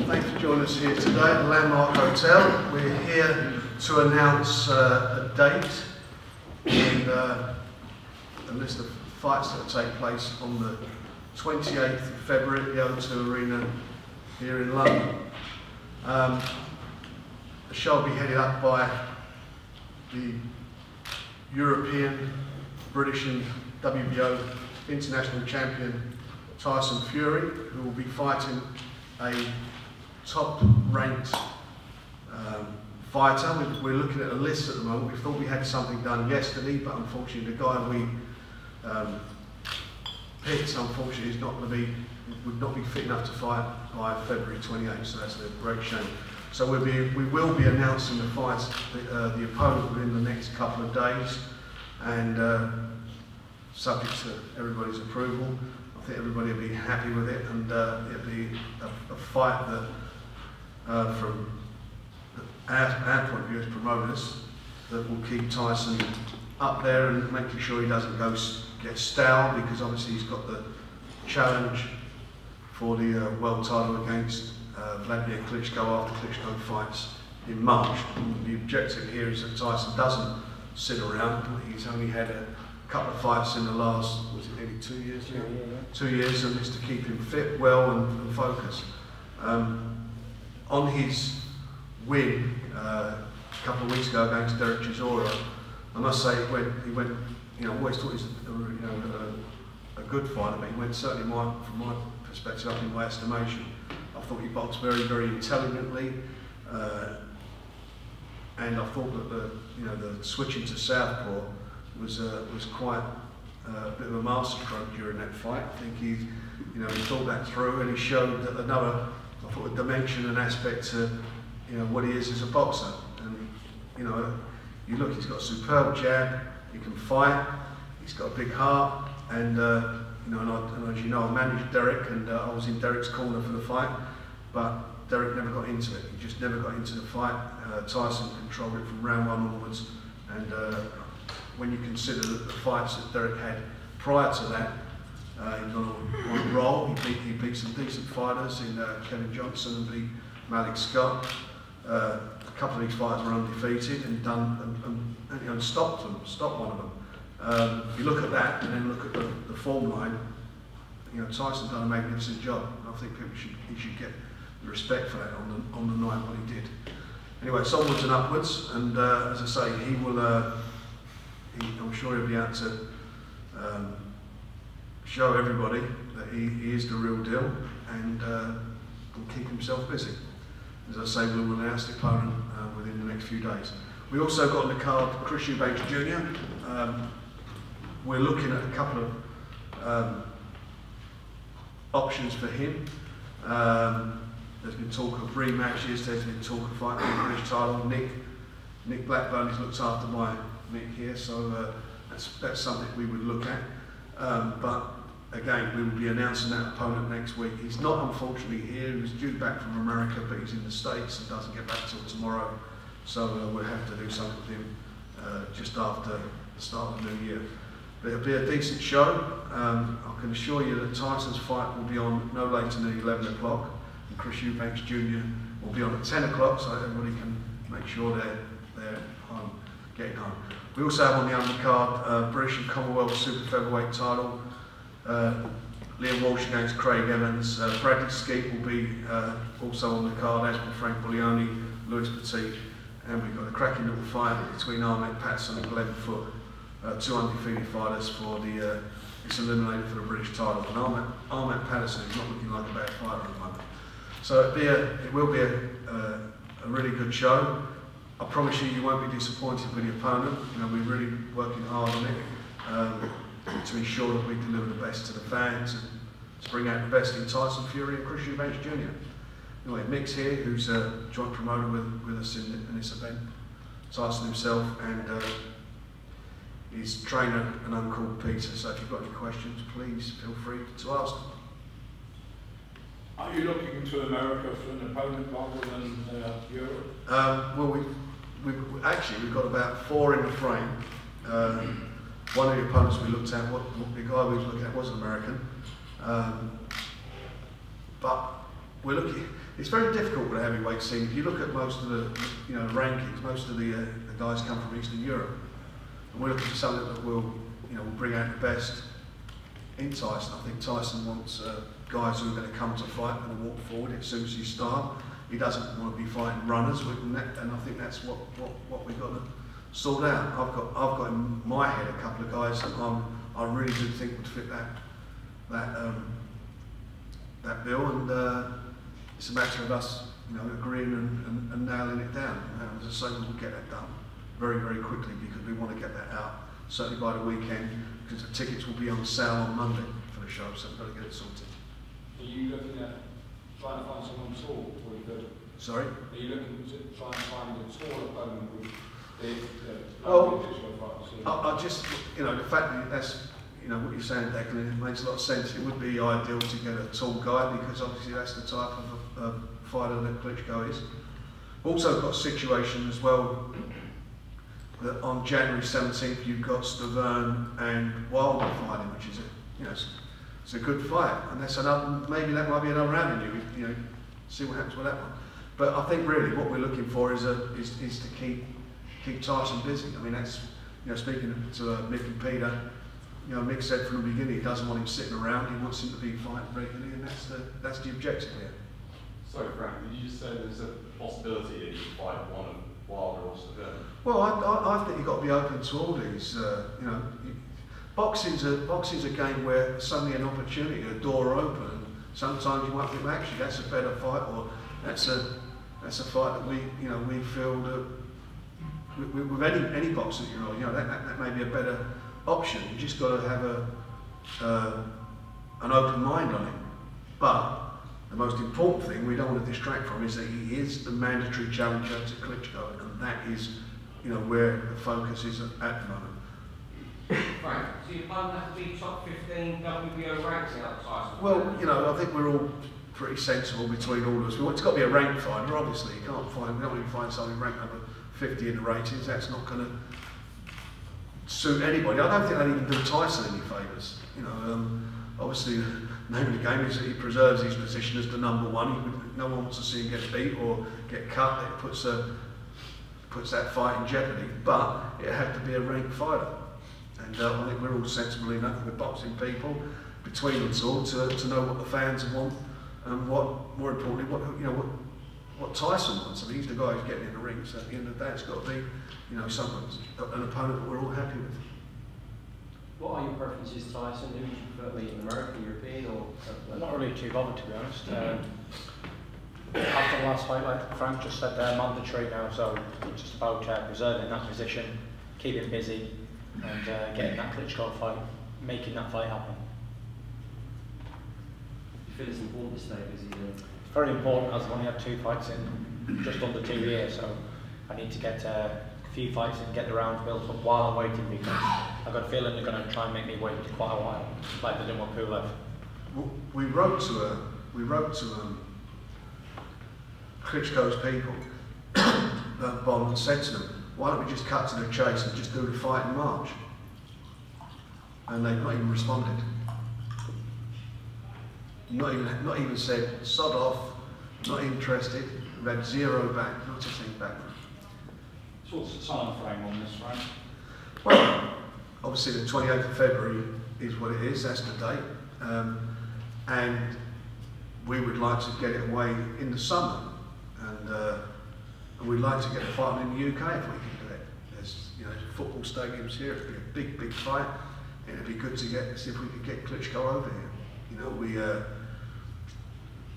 Thanks for joining us here today at the Landmark Hotel. We're here to announce a date and a list of fights that will take place on the 28th of February at the O2 Arena here in London. The show will be headed up by the European, British and WBO international champion Tyson Fury, who will be fighting a top-ranked fighter. We're looking at a list at the moment. We thought we had something done yesterday, but unfortunately the guy we picked, unfortunately, is not going to be, would not be fit enough to fight by February 28th, so that's a great shame. So we will be announcing the fights, the opponent within the next couple of days, and subject to everybody's approval. I think everybody will be happy with it, and it'll be a fight that, from our point of view as promoters, that will keep Tyson up there and making sure he doesn't get stale, because obviously he's got the challenge for the world title against Vladimir Klitschko after Klitschko fights in March. And the objective here is that Tyson doesn't sit around. He's only had a couple of fights in the last, was it nearly 2 years? Yeah. 2 years, and it's to keep him fit, well and focused. On his win a couple of weeks ago against Derek Chisora, I must say he went, you know, always thought he was a good fighter, but he went certainly from my perspective up in my estimation. I thought he boxed very, very intelligently, and I thought that the switching to southpaw was quite a bit of a masterstroke during that fight. I think he thought that through, and he showed that another, I thought, a dimension and aspect to what he is as a boxer. And you look, he's got a superb jab, he can fight, he's got a big heart, and and as you know, I managed Derek, and I was in Derek's corner for the fight, but Derek never got into it. He just never got into the fight. Tyson controlled it from round one onwards, and when you consider the fights that Derek had prior to that, he was on a roll. He beat some decent fighters in Kevin Johnson and beat Malik Scott. A couple of these fighters were undefeated and stopped one of them. You look at that and then look at the form line. Tyson done a magnificent job. I think he should get the respect for that on the night what he did. Anyway, it's onwards and upwards, and as I say, he will. I'm sure he'll be able to show everybody that he is the real deal, and will keep himself busy. As I say, we will announce the opponent within the next few days. We also got on the card Chris Eubanks Jr. We're looking at a couple of options for him. There's been talk of rematches, there's been talk of fighting for the British title. Nick Blackburn is looked after by Nick here, so that's something we would look at. But again, we will be announcing that opponent next week. He's not, unfortunately, here. He was due back from America, but he's in the States and doesn't get back till tomorrow. So we'll have to do something with him just after the start of the new year. But it'll be a decent show. I can assure you that Tyson's fight will be on no later than 11 o'clock, and Chris Eubanks Jr. will be on at 10 o'clock, so everybody can make sure they're home, getting home. We also have on the undercard British and Commonwealth Super Featherweight title. Liam Walsh against Craig Evans. Bradley Skeet will be also on the card, as with Frank Buglioni, Lewis Petit, and we've got a cracking little fight between Ahmed Patson and Glenn Foote, two undefeated fighters for the it's eliminated for the British title. And Ahmed Patson is not looking like a bad fighter at the moment. So it will be a really good show. I promise you, you won't be disappointed with the opponent. We're really working hard on it to ensure that we deliver the best to the fans and to bring out the best in Tyson Fury and Chris Eubanks Jr. Anyway, Mick's here, who's a joint promoter with us in this event. Tyson himself and his trainer and uncle Peter. So if you've got any questions, please feel free to ask them. Are you looking to America for an opponent rather than Europe? Well, we've got about 4 in the frame. One of the opponents we looked at, the guy we was looking at was American. But we're looking. It's very difficult with the heavyweight scene. If you look at most of the rankings, most of the guys come from Eastern Europe, and we're looking for something that will bring out the best in Tyson. I think Tyson wants guys who are going to come to fight and walk forward as soon as you start. He doesn't want to be fighting runners, and I think that's what we've got to sort out. I've got in my head a couple of guys that I really do think would fit that bill, and it's a matter of us agreeing and nailing it down. And as I say, we'll get that done very, very quickly because we want to get that out certainly by the weekend, because the tickets will be on sale on Monday for the show, so we've got to get it sorted. Are you looking at trying to find someone tall? Sorry? Are you looking to try and find a tall opponent with I just, the fact that that's, what you're saying, Declan, it makes a lot of sense. It would be ideal to get a tall guy because obviously that's the type of fighter that Klitschko is. Also got a situation as well that on January 17th you've got Stavern and Wilder fighting, which is it's a good fight, and that's maybe that might be another avenue. See what happens with that one. But I think really what we're looking for is to keep Tyson busy. I mean, that's speaking to Mick and Peter. Mick said from the beginning he doesn't want him sitting around. He wants him to be fighting regularly, and that's the objective here. Sorry, Frank. Did you just say there's a possibility that you fight one of Wilder or Stavern? Well, I think you've got to be open to all these. Boxing's a game where suddenly an opportunity, a door open, and sometimes you might think, well, actually, that's a better fight, or that's a fight that we feel that with any boxer that may be a better option. You just got to have an open mind on it. But the most important thing we don't want to distract from is that he is the mandatory challenger to Klitschko, and that is where the focus is at the moment. Right, so you don't have to be top 15 WBO ranks outside? Well, I think we're all pretty sensible between all of us. It's got to be a ranked fighter, obviously. We don't want to find somebody ranked number 50 in the ratings. That's not going to suit anybody. I don't think they'd even do Tyson any favours. Obviously the name of the game is that he preserves his position as the number one. No one wants to see him get beat or get cut. It puts that fight in jeopardy. But it had to be a ranked fighter. And I think we're all sensible enough, we're boxing people, between us all, to know what the fans want and more importantly, what Tyson wants. I mean, he's the guy who's getting in the ring, so at the end of the day it's got to be, an opponent that we're all happy with. What are your preferences, Tyson? Who would you prefer to meet, an American, European, or...? I'm not really too bothered, to be honest. After the last fight, like Frank just said, they're mandatory now, so it's just about preserving that position, keeping busy, and getting that Klitschko fight, making that fight happen. You feel it's important to stay busy then? It's very important, as I've only had 2 fights in just under 2 years, so I need to get a few fights and get the rounds built up while I'm waiting, because I've got a feeling they're going to try and make me wait quite a while, like they did with Pulev. We wrote to Klitschko's people, Bond, and said to them, why don't we just cut to the chase and just do the fight in March? And they've not even responded. Not even said, sod off, not interested. We've had 0 back, not a thing back. So what's the time frame on this, right? Well, obviously the 28th of February is what it is, that's the date. And we would like to get it away in the summer. And we'd like to get a fight in the UK if we can do it. There's football stadiums here, it'd be a big, big fight. And it'd be good to see if we could get Klitschko over here.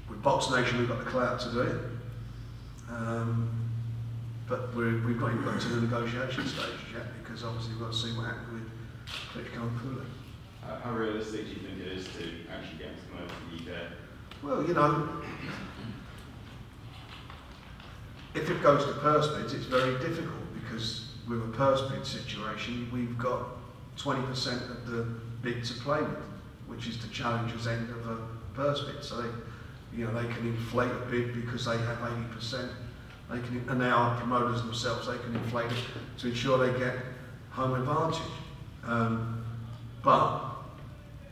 With Box Nation we've got the clout to do it. But we've not even got to the negotiation stage yet, because obviously we've got to see what happens with Klitschko and Pulev. How realistic do you think it is to actually get him to come over to the UK? Well, if it goes to purse bids, it's very difficult, because with a purse bid situation, we've got 20% of the bid to play with, which is the challenger's end of a purse bid. So they can inflate a bid because they have 80%. And they are promoters themselves. They can inflate it to ensure they get home advantage. But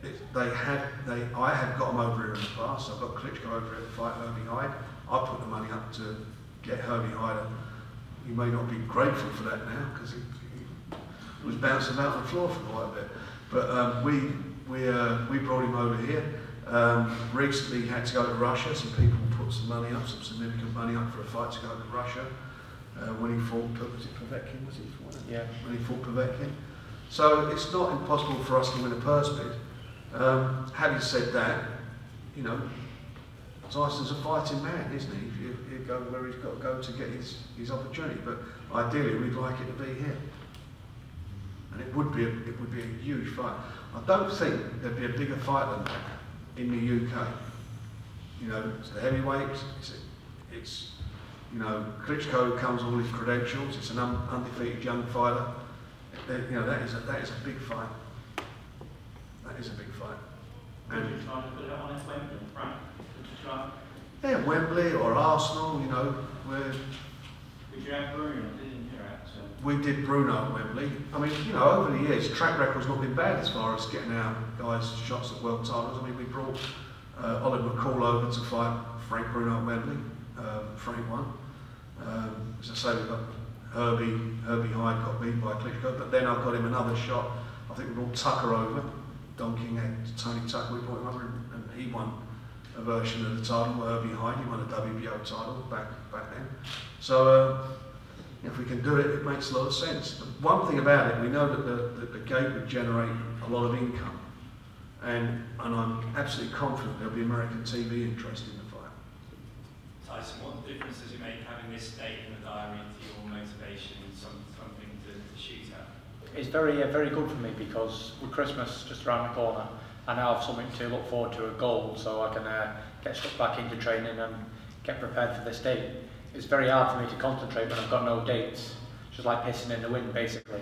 I have got them over here in the past. I've got Klitschko over here at the fight Herbie Hyde. I put the money up to get Herbie Hyde. He may not be grateful for that now because he was bouncing about on the floor for quite a bit. But we brought him over here. Recently he had to go to Russia. Some people put some money up, some significant money up for a fight to go to Russia. When he fought, was it Povetkin? Was he fought? Yeah. When he fought Povetkin. So it's not impossible for us to win a purse bid. Having said that, you know, Tyson's a fighting man, isn't he? He'll go where he's got to go to get his opportunity. But ideally, we'd like it to be here. And it would be a huge fight. I don't think there'd be a bigger fight than that in the UK. You know, it's the heavyweights. It's you know, Klitschko comes with all his credentials. It's an undefeated young fighter. You know, that is a big fight. That is a big fight. Would you try to put it on at Wembley, Frank? Would you try? Yeah, Wembley or Arsenal. You know, where. Would you have Bruno? Didn't you? We did Bruno at Wembley. I mean, you know, over the years, track record's not been bad as far as getting our guys shots at world titles. I mean, we brought Oliver McCall over to fight Frank Bruno at Wembley. Frank won. As I say, we've got Herbie Hyde got beat by Klitschko, but then I got him another shot. I think we brought Tucker over. Don King had Tony Tucker, we brought him over, and he won a version of the title. Herbie Hyde, he won a WBO title back then. So if we can do it, it makes a lot of sense. The one thing about it, we know that the gate would generate a lot of income, and I'm absolutely confident there'll be American TV interest in the fight. Tyson, what difference does it make having this date in the diary to your motivation and something to shoot at? It's very good for me because with Christmas just around the corner, I now have something to look forward to, a goal, so I can get stuck back into training and get prepared for this date. It's very hard for me to concentrate when I've got no dates, just like pissing in the wind basically.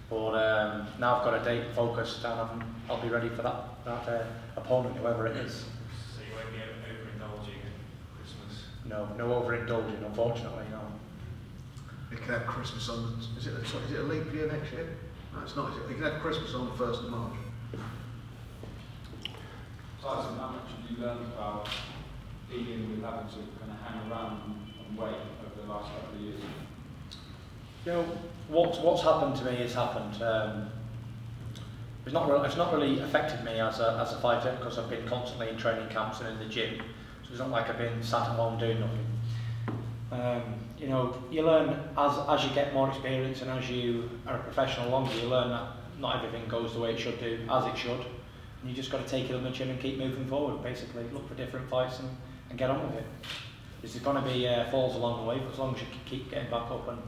But now I've got a date focused and I'll be ready for that opponent, whoever it is. So you won't be overindulging at Christmas? No overindulging, unfortunately, no. You can have Christmas on, is it a leap year next year? No, it's not. You can have Christmas on the 1st of March. Tyson, how much have you learned about dealing with having to kind of hang around and wait over the last couple of years? You know, what's happened to me has happened. It's not really affected me as a fighter because I've been constantly in training camps and in the gym. So it's not like I've been sat at home doing nothing. You know, you learn as you get more experience and as you are a professional longer, you learn that not everything goes the way it should do, as it should. And you just got to take it on the chin and keep moving forward, basically. Look for different fights and get on with it. There's going to be falls along the way, but as long as you keep getting back up and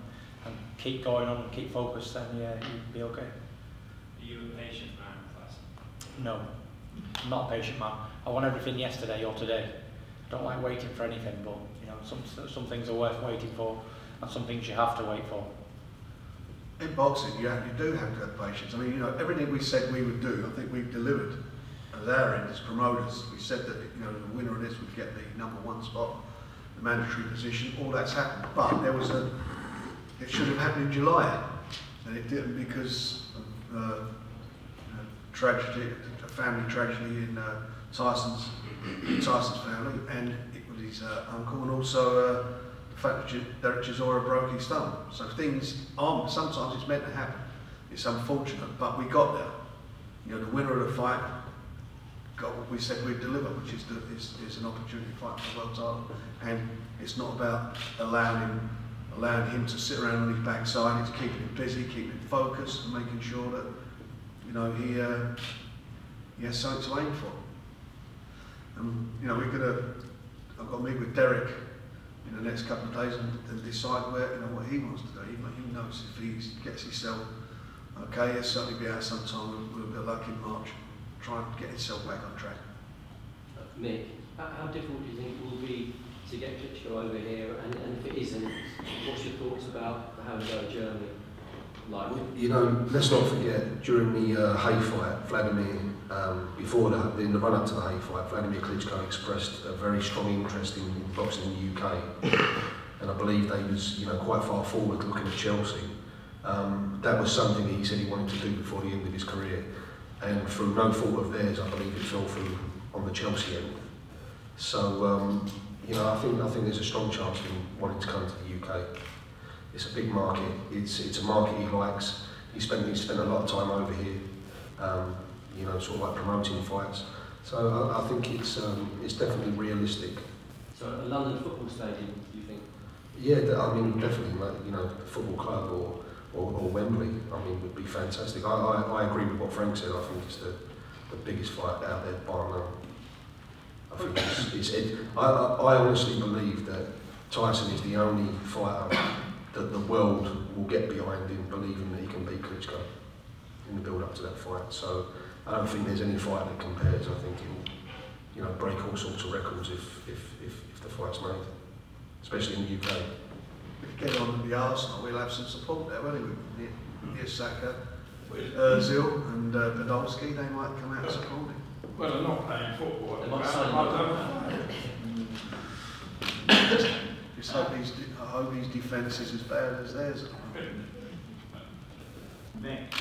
keep going on and keep focused, then yeah, you'll be okay. Are you a patient man, Tyson? No, I'm not a patient man. I want everything yesterday or today. I don't like waiting for anything, but you know, some things are worth waiting for, and some things you have to wait for. In boxing, you do have to have patience. I mean, you know, everything we said we would do, I think we've delivered. At our end, as promoters, we said that you know the winner of this would get the #1 spot, the mandatory position. All that's happened, but there was it should have happened in July, and it didn't because of tragedy, a family tragedy in Tyson's family, and it was his uncle, and also the fact that Derek Chisora broke his thumb. So things sometimes it's meant to happen. It's unfortunate, but we got there. You know, the winner of the fight got what we said we'd deliver, which is an opportunity to fight for the world title, and it's not about allowing him to sit around on his backside. It's keeping him busy, keeping him focused, and making sure that you know he has something to aim for. And you know I've got to meet with Derek in the next couple of days and decide what he wants to do. He knows if he gets himself okay, he'll certainly be out sometime with a bit of luck in March, try and get himself back on track. Mick, how difficult do you think it will be to get Klitschko over here, and if it isn't, what's your thoughts about how to go to Germany? Like, you know, let's not forget, during the Hay fight, Vladimir, in the run-up to the Hay fight, Vladimir Klitschko expressed a very strong interest in boxing in the UK, and I believe they was, quite far forward looking at Chelsea. That was something he said he wanted to do before the end of his career. and through no fault of theirs, I believe it fell through on the Chelsea end. So, you know, I think there's a strong chance of him wanting to come to the UK. It's a big market. It's a market he likes. He spent a lot of time over here, you know, sort of like promoting fights. So I think it's definitely realistic. So a London football stadium, do you think? Yeah, I mean, definitely, like, you know, football club or Wembley, I mean, would be fantastic. I agree with what Frank said. I think it's the biggest fight out there, bar none. I think I honestly believe that Tyson is the only fighter that the world will get behind in believing that he can beat Klitschko in the build up to that fight. So I don't think there's any fight that compares. I think he'll, you know, break all sorts of records if the fight's made, especially in the UK. Get on with the Arsenal, we'll have some support there, won't we? Here's Saka, Ozil and Podolski, they might come out and support him. Well, they're not playing football. They might sign Just hope his defence is as bad as theirs. Mick,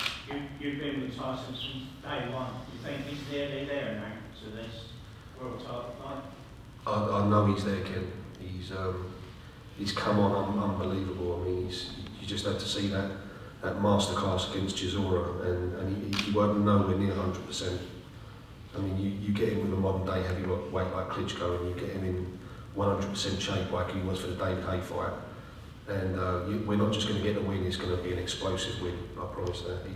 you've been with Tyson since day one. Do you think he's nearly there now to this world title fight? I know he's there, Ken. He's come on unbelievable. I mean, you just had to see that masterclass against Chisora, and he wasn't nowhere near 100%. I mean, you get him with a modern day heavyweight like Klitschko, and you get him in 100% shape like he was for the David Hay fight. And we're not just going to get a win; it's going to be an explosive win. I promise that.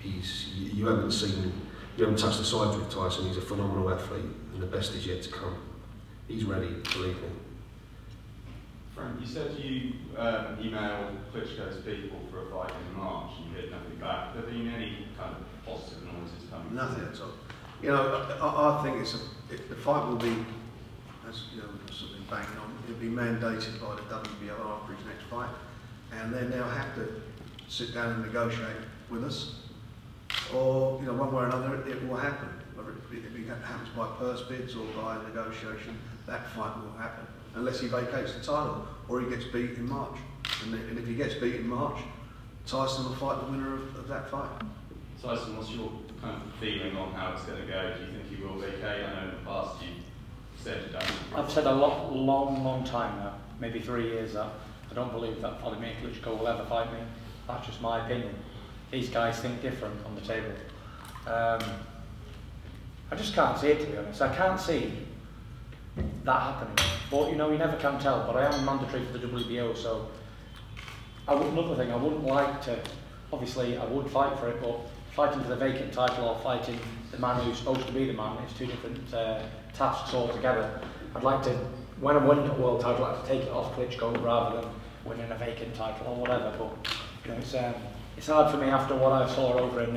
You haven't touched the sides with Tyson. He's a phenomenal athlete, and the best is yet to come. He's ready, believe me. Frank, you said you emailed Klitschko's people for a fight in March and you get nothing back. Have there been any kind of positive noises coming? Nothing at all. You know, I think the fight will be, as you know, sort of banging on, it'll be mandated by the WBO after his next fight, and they now have to sit down and negotiate with us, or, you know, one way or another, it will happen. Whether it happens by purse bids or by negotiation, that fight will happen, unless he vacates the title or he gets beat in March. And if he gets beat in March, Tyson will fight the winner of that fight. Tyson, what's your kind of feeling on how it's going to go? Do you think he will vacate? I know in the past you said you don't. I've said a long time now, maybe 3 years, that I don't believe that Vladimir Klitschko will ever fight me. That's just my opinion. These guys think different on the table. I just can't see it, to be honest. I can't see that happening. But, you know, you never can tell. But I am mandatory for the WBO, so another thing, I wouldn't like to, obviously I would fight for it, but fighting for the vacant title or fighting the man who's supposed to be the man, it's two different tasks altogether. I'd like to, when I win a world title, I'd like to take it off Klitschko rather than winning a vacant title or whatever. But, you know, it's hard for me after what I saw over in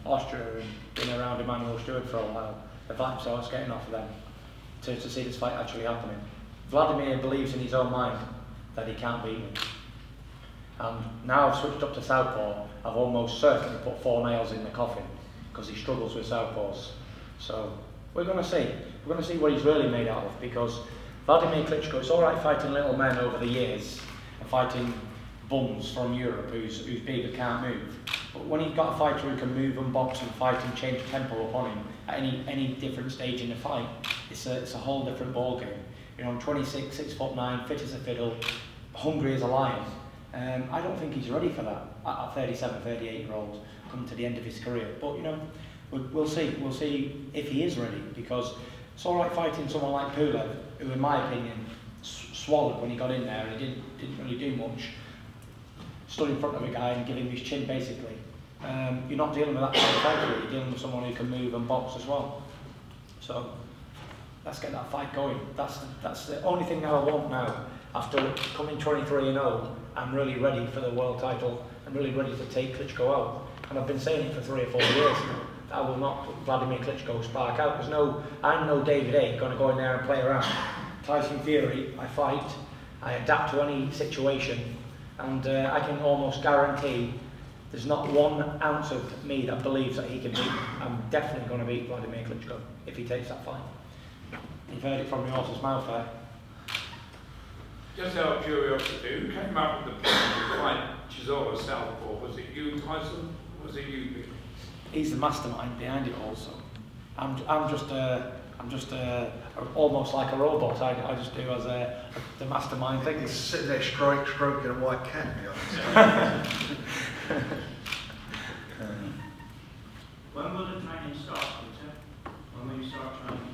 Austria and being around Emmanuel Stewart for a while, the vibes I was getting off of them, to see this fight actually happening. Vladimir believes in his own mind that he can't beat me. And now I've switched up to southpaw, I've almost certainly put 4 nails in the coffin because he struggles with southpaws. So we're going to see. We're going to see what he's really made out of, because Vladimir Klitschko, it's all right fighting little men over the years and fighting bums from Europe who's big and can't move. But when you've got a fighter who can move and box and fight and change tempo upon him at any different stage in the fight, it's a whole different ballgame. You know, I'm 26, 6'9", fit as a fiddle, hungry as a lion. I don't think he's ready for that at 37, 38-year-old coming to the end of his career. But, you know, we'll see. We'll see if he is ready, because it's all right fighting someone like Pulev, who, in my opinion, swallowed when he got in there and he didn't really do much. Stood in front of a guy and give him his chin, basically. You're not dealing with that kind of fighter, you're dealing with someone who can move and box as well. So let's get that fight going. That's the only thing that I want now. After coming 23-0, I'm really ready for the world title. I'm really ready to take Klitschko out. And I've been saying it for 3 or 4 years now. I will not put Vladimir Klitschko spark out. I'm no David A going to go in there and play around. Tyson Fury, I fight, I adapt to any situation, and I can almost guarantee there's not 1 ounce of me that believes that he can beat. I'm definitely going to beat Vladimir Klitschko if he takes that fight. You've heard it from the horse's mouth there. Just out of curiosity, who came up with the plan to fight Chisora southpaw? Was it you, Tyson? Or was it you, Vic? he's the mastermind behind it also. I'm just almost like a robot. I just do as the mastermind things. He's sitting there stroking a white cat behind his When will the training start, Peter? When will you start training?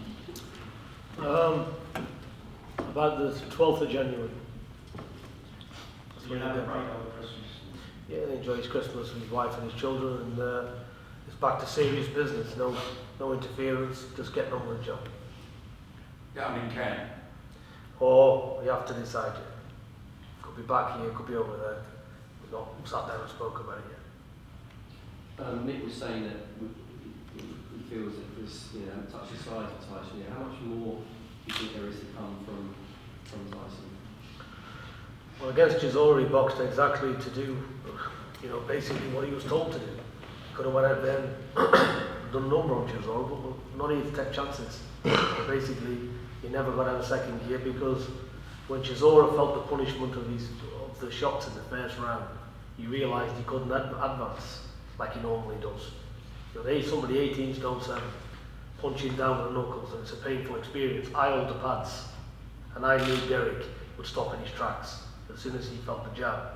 About the 12th of January. So you have a break over Christmas? Yeah, he enjoys Christmas with his wife and his children, and it's back to serious business. No interference, just getting on with the job. Down in Kent. Or you have to decide it. Could be back here, could be over there. We've not sat down and spoke about it yet. Nick was saying that he feels that this, touch the size of Tyson. How much more do you think there is to come from Tyson? Well, against Chisora, he boxed exactly to do, basically what he was told to do. Could have went out there and done a number on Chisora, but not even to take chances. Basically, he never got out of second gear because when Chisora felt the punishment of the shots in the first round, he realised he couldn't advance like he normally does. Somebody 18 stone 7 punching down with the knuckles, and it's a painful experience. I hold the pads, and I knew Derek would stop in his tracks as soon as he felt the jab.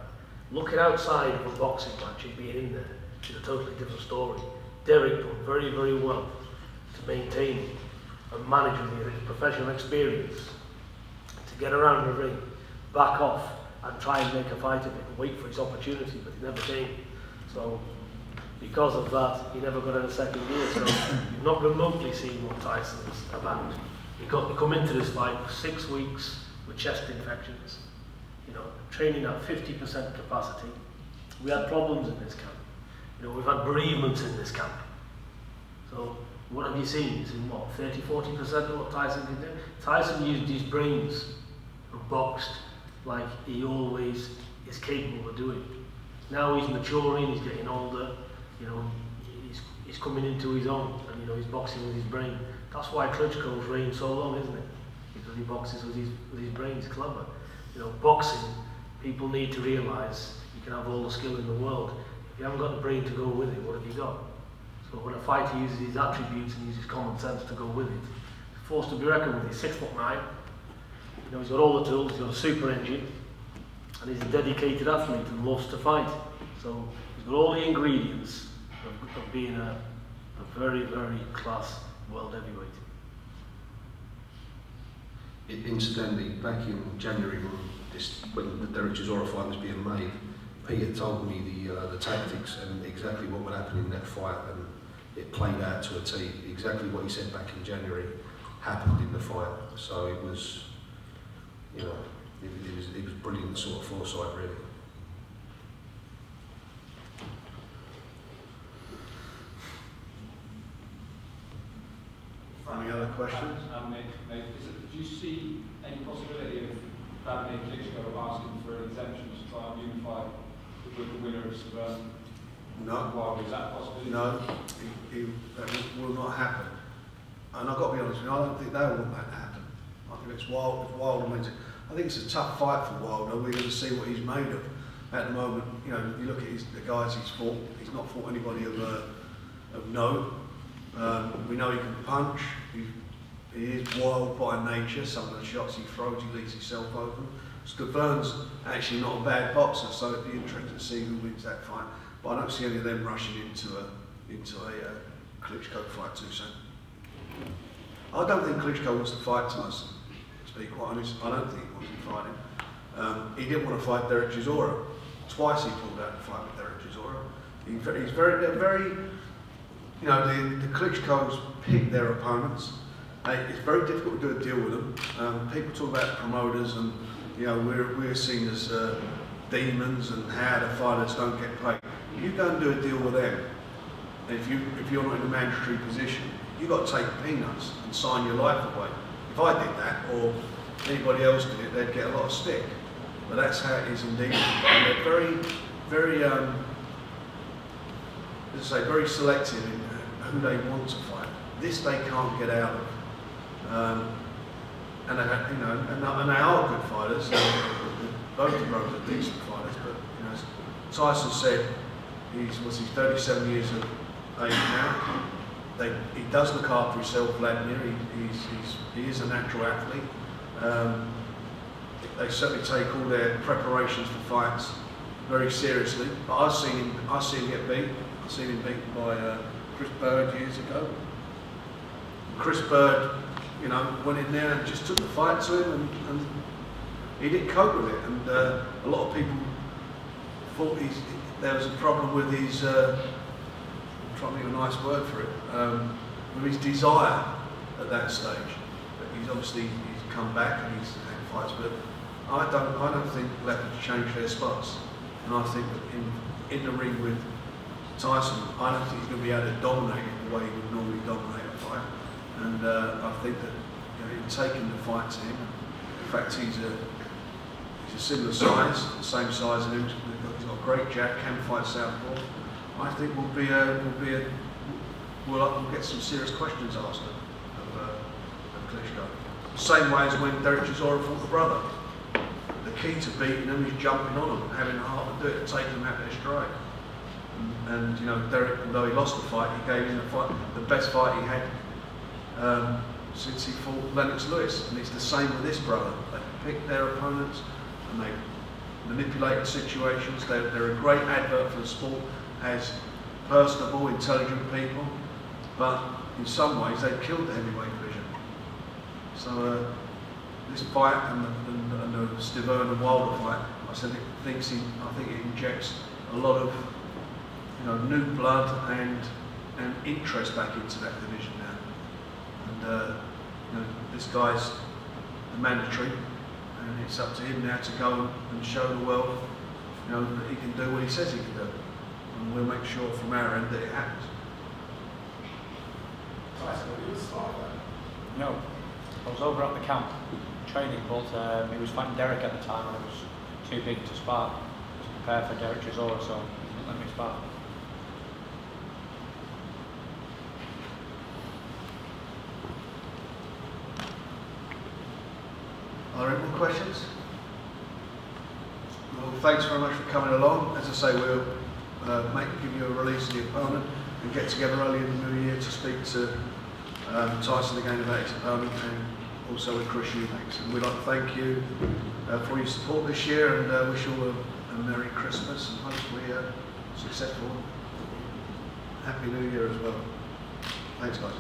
Looking outside of a boxing match and being in there is a totally different story. Derek done very, very well to maintain and manage with his professional experience to get around the ring, back off, and try and make a fight of it and wait for his opportunity, but it never came. So, because of that, he never got out of second gear. So, you've not remotely seen what Tyson's about. He come into this fight for 6 weeks with chest infections, training at 50% capacity. We had problems in this camp. We've had bereavements in this camp. So, what have you seen? You've seen what, 30–40% of what Tyson can do? Tyson used his brains and boxed like he always is capable of doing. Now he's maturing, he's getting older, he's coming into his own, and he's boxing with his brain. That's why Klitschko's reigned so long, isn't it? Because he boxes with his brain. He's clever. Boxing, people need to realise you can have all the skill in the world. If you haven't got the brain to go with it, what have you got? So when a fighter uses his attributes and uses common sense to go with it, he's forced to be reckoned with. He's 6'9". He's got all the tools, he's got a super engine, and he's a dedicated athlete and loves to fight. So he's got all the ingredients of being a very, very class world heavyweight. Incidentally, back in January when the Derek Chisora fight was being made, Peter told me the tactics and exactly what would happen in that fight, and it played out to a T. Exactly what he said back in January happened in the fight. So it was, it was brilliant sort of foresight, really. Any other questions? Do you see any possibility of Vladimir Klitschko asking for an exemption to try and unify with the winner of Severn? No. Is that a possibility? No, that will not happen. And I've got to be honest with you, I don't think they want that to happen. I think it's Wilder means it. I think it's a tough fight for Wilder. We're going to see what he's made of. At the moment, you look at the guys he's fought. He's not fought anybody of note. We know he can punch. He is wild by nature. Some of the shots he throws, he leaves himself open. Severn's actually not a bad boxer, so it'd be interesting to see who wins that fight. But I don't see any of them rushing into a Klitschko fight too soon. I don't think Klitschko wants to fight Tyson, to be quite honest. I don't think he wants to fight him. He didn't want to fight Derek Chisora. Twice he pulled out the fight with Derek Chisora. He's very, the Klitschko's pick their opponents. It's very difficult to do a deal with them. People talk about promoters and, we're seen as demons and how the fighters don't get paid. You go and do a deal with them, and if you're not in a mandatory position, you've got to take peanuts and sign your life away. If I did that, or anybody else did it, they'd get a lot of stick. But that's how it is indeed. And they're very, very, very selective in who they want to fight. This they can't get out of. And they have, and they are good fighters. Both of them are decent fighters. But as Tyson said, he's 37 years of age now. He does look after himself, Vladimir. He is a natural athlete. They certainly take all their preparations for fights very seriously. But I've seen him get beat. I've seen him beaten by Chris Bird years ago. Chris Bird, you know, went in there and just took the fight to him, and he didn't cope with it. And a lot of people thought there was a problem with his, I'm trying to think of a nice word for it, with his desire at that stage. But he's come back and he's had fights, but I don't think leopards change their spots. And I think that in the ring with Tyson, I don't think he's going to be able to dominate it the way he would normally dominate a fight. And I think that, you know, in taking the fight to him, in fact he's a similar size, the same size as him. He's got a great jab, can fight southpaw. I think we'll get some serious questions asked of Klitschko. The same way as when Derek Chisora fought the brother. The key to beating them is jumping on them, having the heart to do it, taking them out their stride. And you know, Derek, although he lost the fight, he gave him the best fight he had since he fought Lennox Lewis. And it's the same with this brother. They pick their opponents and they manipulate situations. They're a great advert for the sport as personable, intelligent people, but in some ways they've killed the heavyweight division. So this fight and the Stiverne and Wilder fight, I think it injects a lot of, you know, new blood and interest back into that division now. And you know, this guy's the mandatory, and it's up to him now to go and show the world, you know, that he can do what he says he can do, and we'll make sure from our end that it happens. Tyson, were you a spar then? No, I was over at the camp training, but he was fighting Derek at the time, and I was too big to spar, to prepare for Derek Chisora, so he didn't let me spar. Are there any more questions? Well, thanks very much for coming along. As I say, we'll give you a release of the opponent and get together early in the new year to speak to Tyson again about his opponent, and also with Chris Eubanks. And we'd like to thank you for your support this year, and wish you all a Merry Christmas and hopefully a successful Happy New Year as well. Thanks, guys.